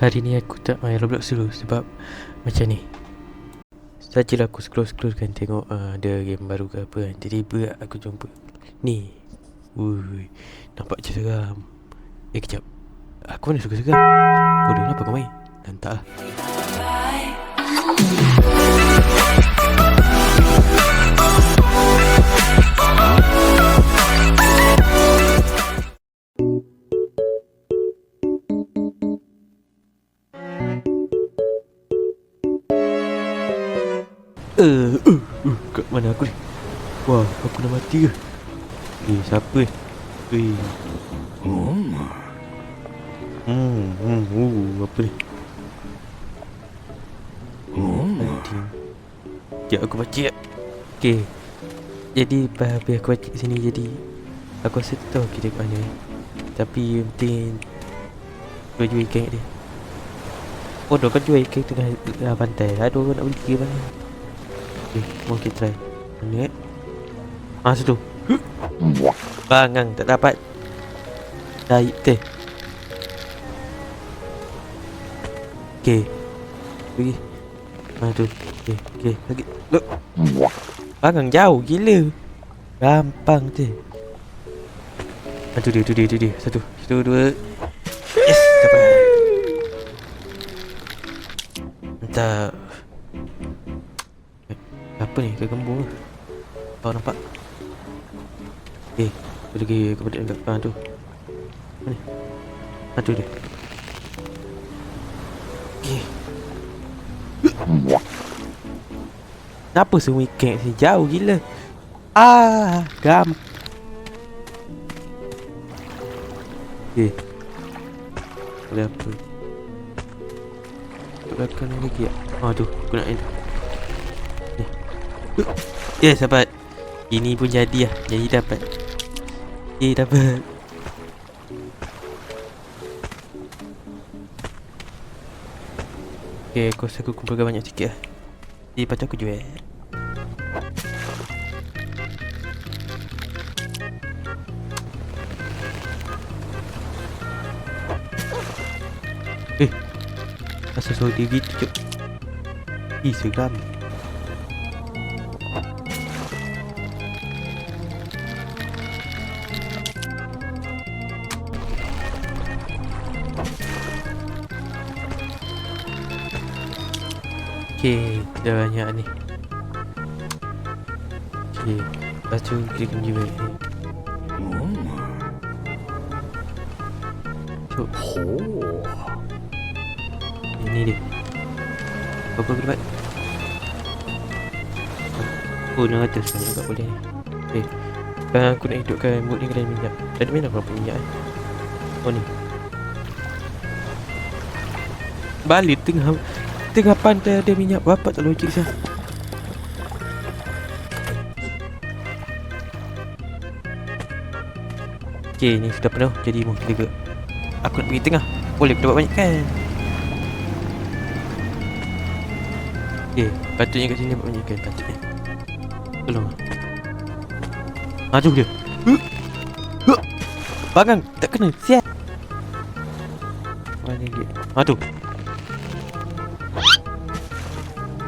Hari ni aku tak main Roblox dulu sebab macam ni. Sajalah aku scroll kan tengok ada game baru ke apa kan. Tiba-tiba aku jumpa ni. Ui, nampak je seram. Kejap. Aku mana suka seram? Bodoh, kenapa kau main? Lantak lah. Kat mana aku ni? Wah, aku dah mati ke? Siapa ni? Apa ni? Anting. Sekejap aku baca. Okay. Jadi habis aku baca sini, jadi aku rasa tahu kita kat mana. Tapi yang penting kau jual ikan dia. Bodoh, kau jual ikan tengah pantai. Ada orang nak beli ke mana? Okay, mau kita try. Mana situ. Bangang, tak dapat. Taib teh. Okay. Pergi. Mana tu? Okay. Lagi. Look. Bangang jauh gila. Gampang teh. Tu dia. Satu, dua. Yes, dapat. Entah. Apa ni? Kegembung ke? Kau nampak? Aku lagi kepada enggak. Tu. Mana? Tu dia. Kenapa semua ikan sini jauh gila? Gam. Boleh apa? Belakang ni lagi tak? Tu, aku nak ni. Yes, dapat. Ini pun jadi lah. Jadi dapat. Dapat. Aku rasa aku kumpulkan banyak sikit lah. Jadi lepas tu aku jual. Asal suruh dia gitu cuk. Seram. Dah banyak ni. Lepas tu kita kena jual ni. Cuk. Ini dia. Apa aku dapat? 600 sebenarnya tak boleh. Aku nak hidupkan mood ni kedai minyak. Ada mana berapa minyak ni? Balik tengah pantai ada minyak. Bapak tak logik sah. Ni sudah penuh. Jadi mau kita ke. Aku nak pergi tengah. Boleh aku dapat banyak kan? Patutnya kat sini dapat banyak kan. Patutnya. Tolong. Tu dia. Bangang. Tak kena. Siap. Mana dia? Tu.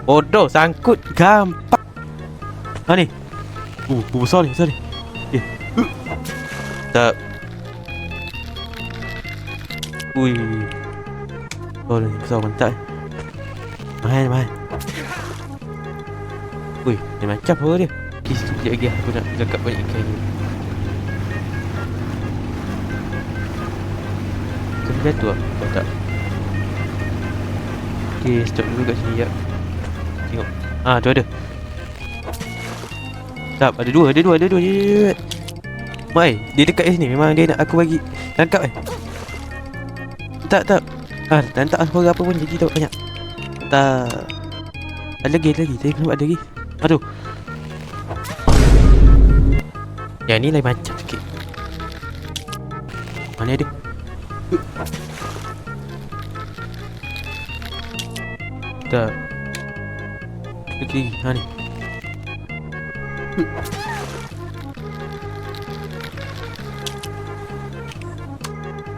Bodoh, sangkut. Gampang. Ni. Besar ni. Tak. Ni besar mantap. Mahal. Dia macam apa dia? Sekejap lagi aku nak dekat balik ikan ni. Kena jatuh lah? Tak. Stop dulu kat sini. Tengok. Tu ada. Tak, ada dua. Mai, dia dekat sini. Memang dia nak aku bagi tangkap Tak. Tak suara apa pun jadi tak banyak. Tak. Ada lagi. Saya kena buat ada lagi. Aduh. Yang ni lain macam sikit. Mana dia? Tak. Lagi. Ni.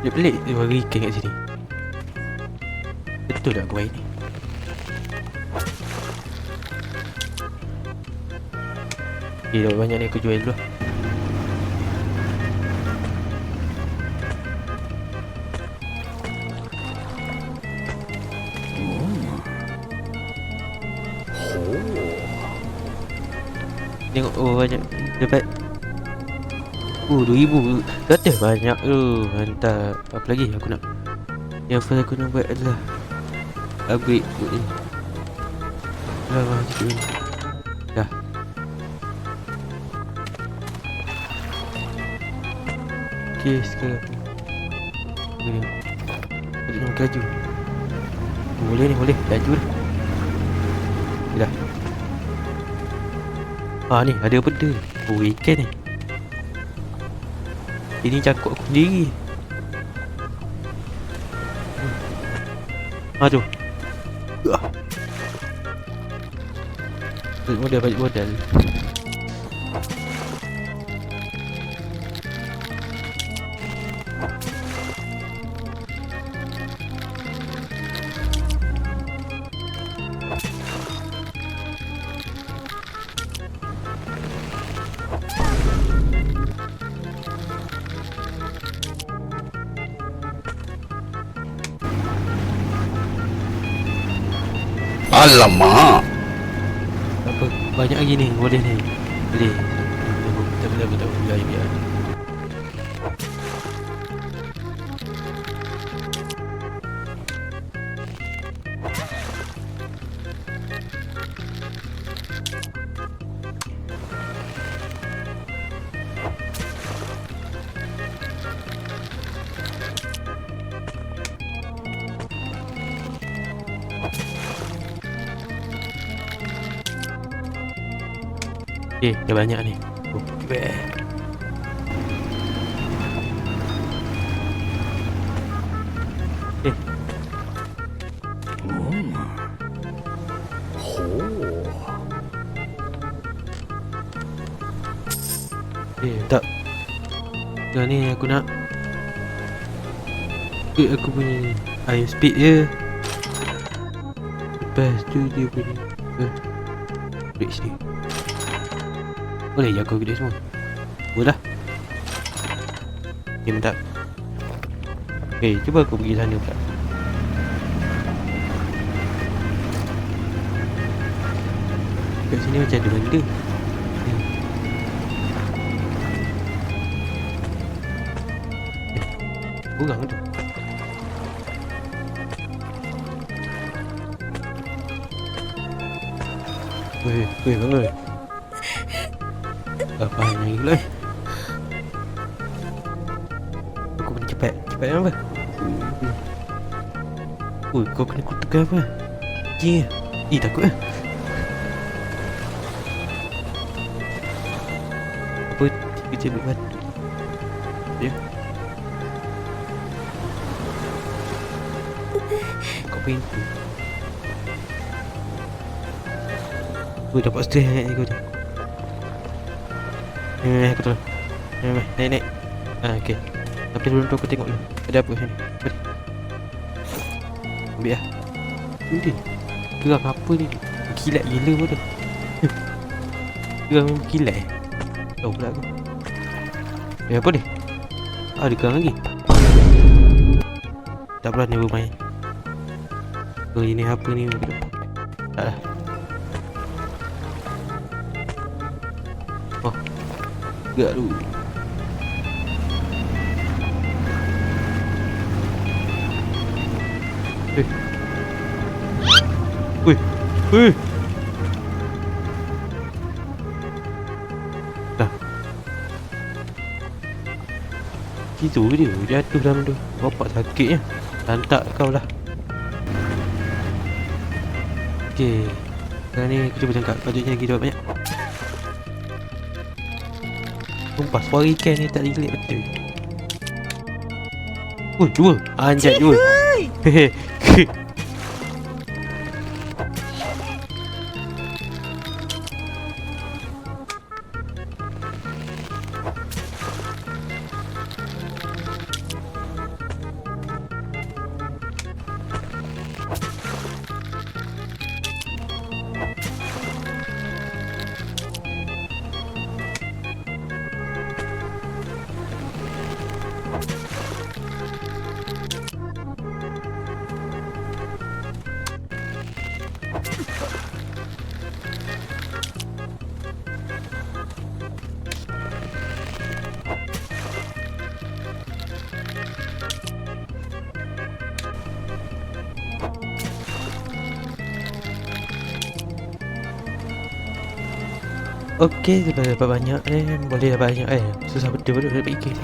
Dia pelik dia bagi ikan kat sini. Betul tak aku baik ni? Okay, dah banyak ni aku jual dulu. Tengok, oh banyak dapat. 2000 dah banyak tu. Mantap. Apa lagi aku nak? Yang first aku nak buat adalah upgrade boot ni. Dah cukup ni. Dah. Okay, sekarang boleh nak laju. Boleh ni, boleh laju dah. Dah. Ni ada benda. Oh, ikan ni. Ini cakap aku sendiri. Tu. Balik modal. Alamak. Apa? Banyak lagi ni. Boleh ni. Boleh. Tak boleh. Biar. Okay, dah banyak ni. Okay. Tak. Sekarang ni aku nak aku punya iron speed je. Lepas tu dia punya bridge ni. Boleh je aku upgrade semua. Boleh dah. Okay, mantap. Okay, cuba aku pergi sana pula. Kat sini macam ada benda. Kurang tu. Weh, bangun. Apa yang lagi pula? Aku kena cepat. Cepat apa? Kau kena kutukan apa? Cik. Takut lah. Apa? Kecil ambil batu. Ya. Buka pintu. Dapat stress kau tu. Aku tolong. Naik. Okay. Tapi sebelum tu aku tengok dulu. Ada apa sini? Mari. Ambil lah. Benda ni. Gerang apa ni? Kilat gila pun tu. Gerang memang kilat Tahu pula aku. Apa ni? Ada gerang lagi. Tak pernah ni bermain. Ini apa ni? Tak lah. Gak dulu. Wih. Dah. Itu dia jatuh dalam tu. Bapak sakitnya. Lantak kau lah. Okay. Sekarang ni aku cuba tangkap. Patutnya lagi dapat banyak. Sumpah suara ikan ni tak relate betul. Dua. Anjay dua. Hehe. Okey, lepas dapat banyak boleh dapat banyak susah betul dapat ikan ni.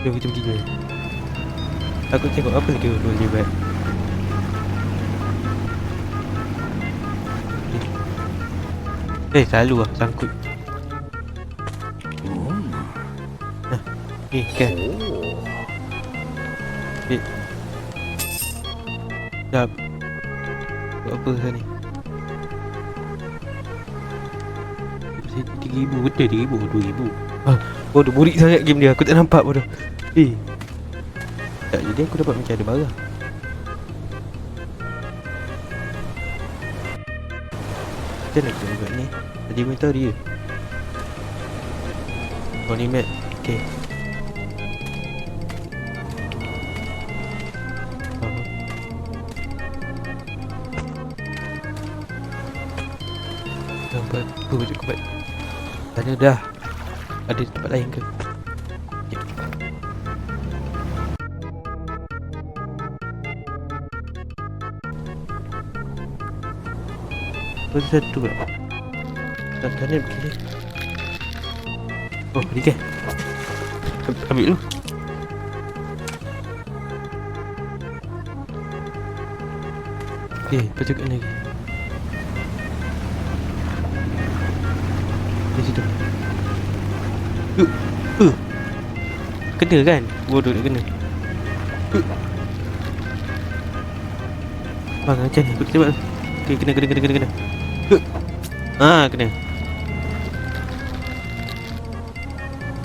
Jom kita pergi jual. Aku tengok apa lagi boleh buat. Selalu lah sangkut. Nah, ni kan. Sekejap. Buat apa sana ni? 3,000 betul 3,000 2,000. Bodoh burik sangat game dia. Aku tak nampak bodoh. Tak, jadi aku dapat macam ada barang. Macam mana kita buat ni? Tadi aku tahu dia. Oh ni map. Okay. Nampak apa je aku buat. Tanya dah. Ada tempat lain ke? Ya. Betul satu lah. Tak tanya begini. Oh ni kan. Ambil dulu. Okay, lepas tu kat mana lagi? Di situ. Kena kan? Bodoh tak kena. Bang macam ni. Aku tembak. Okay, kena. Kena.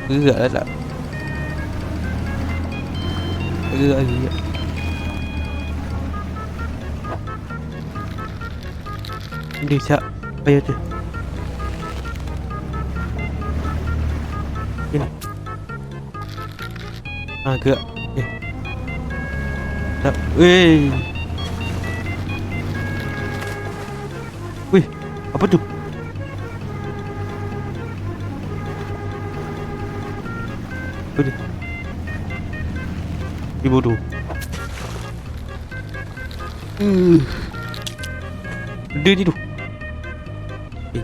Gerak lah tak. Gerak lagi. Dia siap. Payah tu. Ini. Gerak. Tak. Weh. Apa tu? Apa dia? Dia bodoh. Benda ni tu.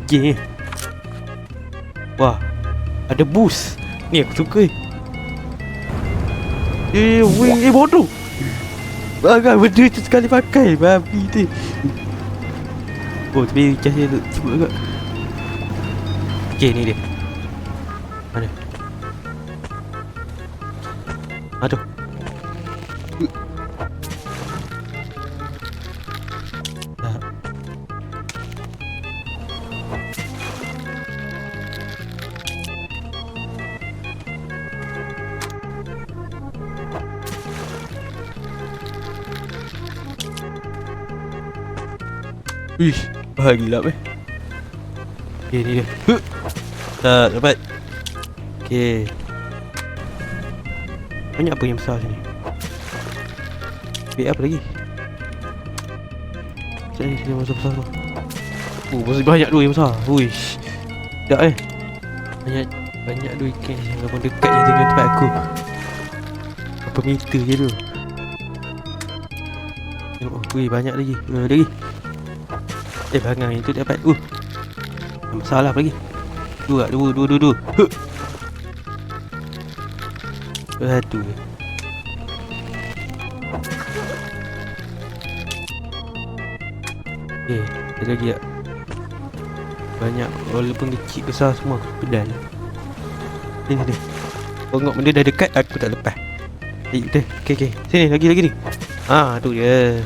Geng. Wah. Ada boost. Ni aku suka. Bodoh. Bagai benda tu sekali pakai. Babi tu. Oh, tapi cas dia sibuk juga. Okay, ni dia. Mana? Tu. Ish, bahagilah Okay, ni dia. Tak, dapat. Okay. Banyak apa yang besar sini? Apa lagi? Sini besar tu. Masih banyak dua yang besar. Uish. Tak Banyak dua ikan ni. Walaupun dekat je dengan tempat aku. Berapa meter je tu. Tengok. Banyak lagi. Lagi. Bangang yang tu dapat. Masalah lagi. Dua. Satu. Ada lagi tak? Banyak. Walaupun kecil besar semua pedal. Ni. Tengok benda dah dekat aku tak lepas. Okay. Sini lagi ni. Tu je.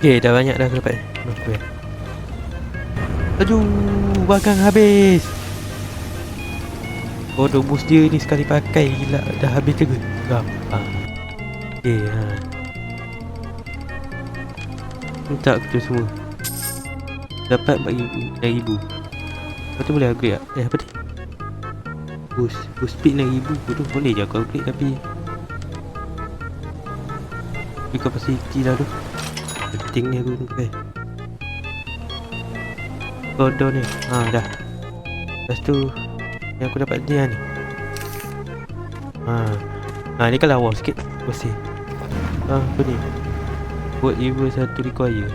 Okay, dah banyak dah aku dapat. Aduh, bagang habis. Bodoh boost dia ni sekali pakai gila. Dah habis ke? Okay, minta aku tu semua. Dapat 4,000. Lepas tu boleh upgrade tak? Apa ni? Boost speed 6,000. Bodoh boleh je aku upgrade tapi capacity lah tu. Penting ni aku pakai. Kodoh ni. Dah. Lepas tu yang aku dapat dia ni. Ni kan lawa sikit. Bersih. Apa ni? Buat evil 1 require.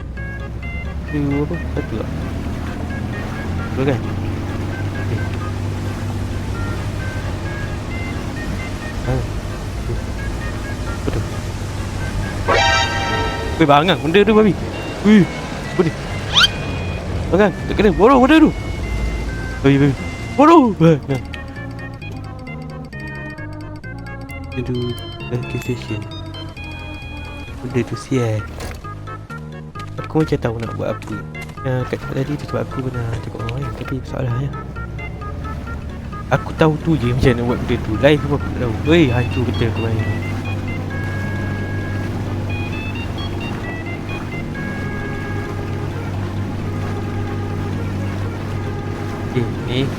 Apa? Satu tak? Betul kan? Betul. Weh bangang benda tu babi. Wih. Benda. Bangang. Tak kena. Bodoh benda tu. Babi. Bodoh. Bangang. Itu station. Benda tu sial. Aku macam tahu nak buat apa. Kat tadi tu sebab aku pernah cakap orang lain. Tapi soalannya aku tahu tu je macam mana buat benda tu. Lain pun aku tak tahu. Weh, hancur betul aku main. Okay, ni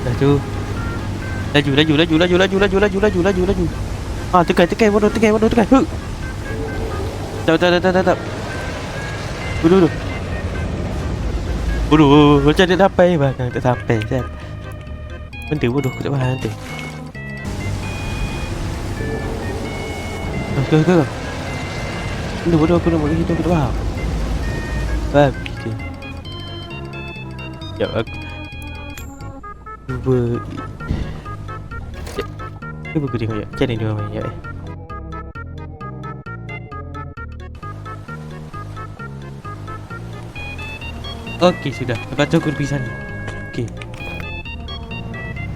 dah tu. Laju. Ah, tekan bodoh, tekan. Tak. Dulu. Bodoh, macam dia sampai belakang tak sampai kan. Benda bodoh aku tak faham tu. Kau. Benda bodoh aku nak buat gitu aku tak faham. Faham? Okay. Sekejap aku Cuba aku tengok sekejap. Macam mana dia orang main sekejap Okey, sudah. Lepas tu aku pergi sana. Okey.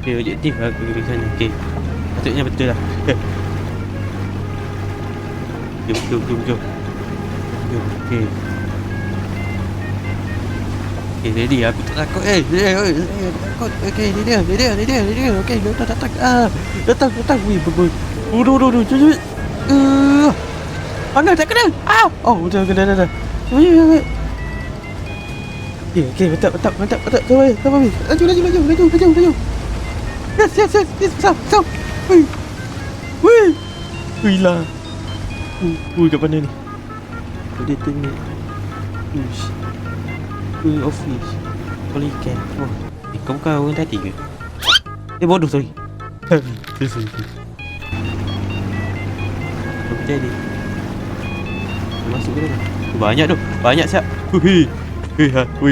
Dia objektif aku pergi sana. Okey. Patutnya betul lah. Jom. Okey. Okay, ready. Aku tak takut. Takut. Okay, ni dia. Okay, datang. Wih, bodoh. Cuba. Mana tak kena? Oh, dah kena. Wih. Okay, mantap. Laju. Yes, besar. Wih lah. Kat mana ni? Dia tengok. Office. Boleh ikan. Kau bukan orang tadi ke? Bodoh, sorry. Sorry. Apa jadi? Masuk ke dalam? Banyak tu. Banyak siap. Wih,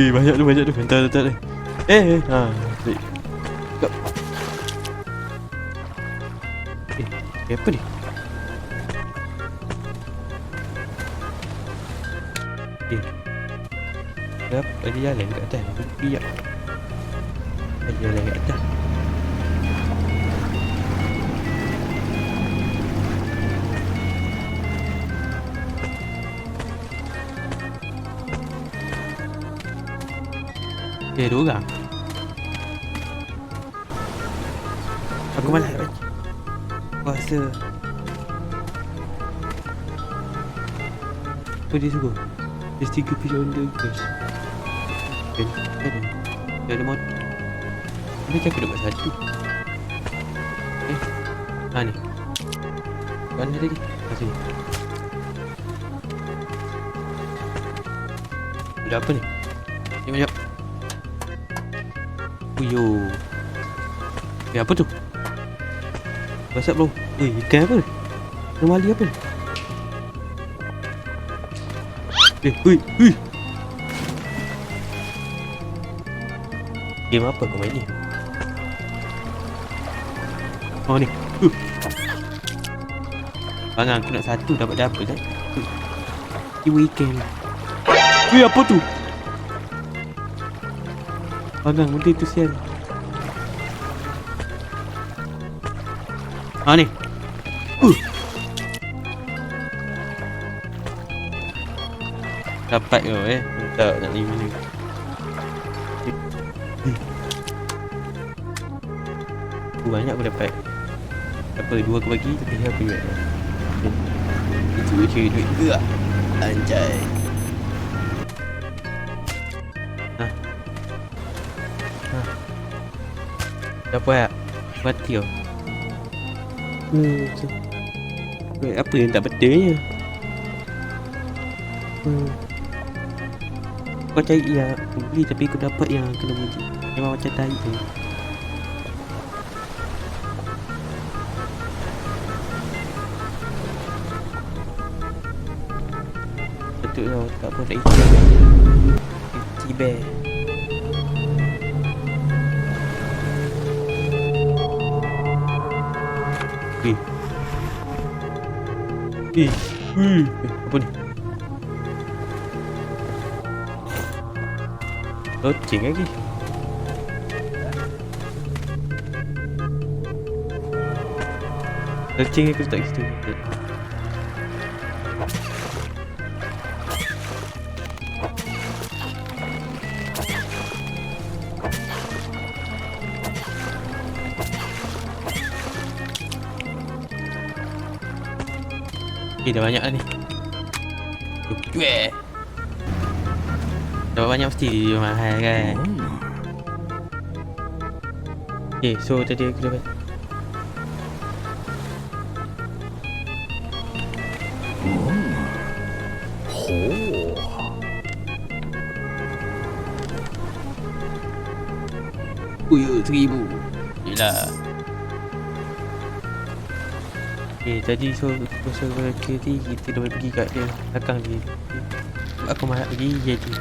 banyak tu. Hantar. Baik. Apa ni? Ada jalan kat atas. Biar ada jalan kat atas. Ada orang. Aku malas nak baca. Aku rasa apa dia suruh? There's 3 fish on the coast. Ada motor. Ini macam aku dapat satu. Ni mana lagi? Sini. Ada apa ni? Sekejap. Uyo. Apa tu? WhatsApp bro. Ikan apa? Normali apa ni? Game apa kau main ni? Oh ni. Bangang aku nak satu dapat kan? Di weekend. Apa tu? Bangang benda tu sial. Ni. Dapat kau tak nak 5 ni. Banyak aku dapat. Apa 2 aku bagi tapi aku jual. Itu je duit juga. Anjay. Dapat mati kau. Apa yang tak betulnya? Kau cari yang aku beli tapi aku dapat yang kena bunyi. Memang macam tai tu. Betul tau, tak apa nak ikan. Ikan bear. Eh. Apa ni? Loceng lagi. Loceng aku letak situ. Dah banyak dah ni. Cuek. Dapat banyak mesti dia mahal kan. Okay, so tadi aku dapat Uyuh, 1000. Yelah. Okay, tadi so tadi kita dah pergi kat dia belakang dia. Aku marah lagi jadi.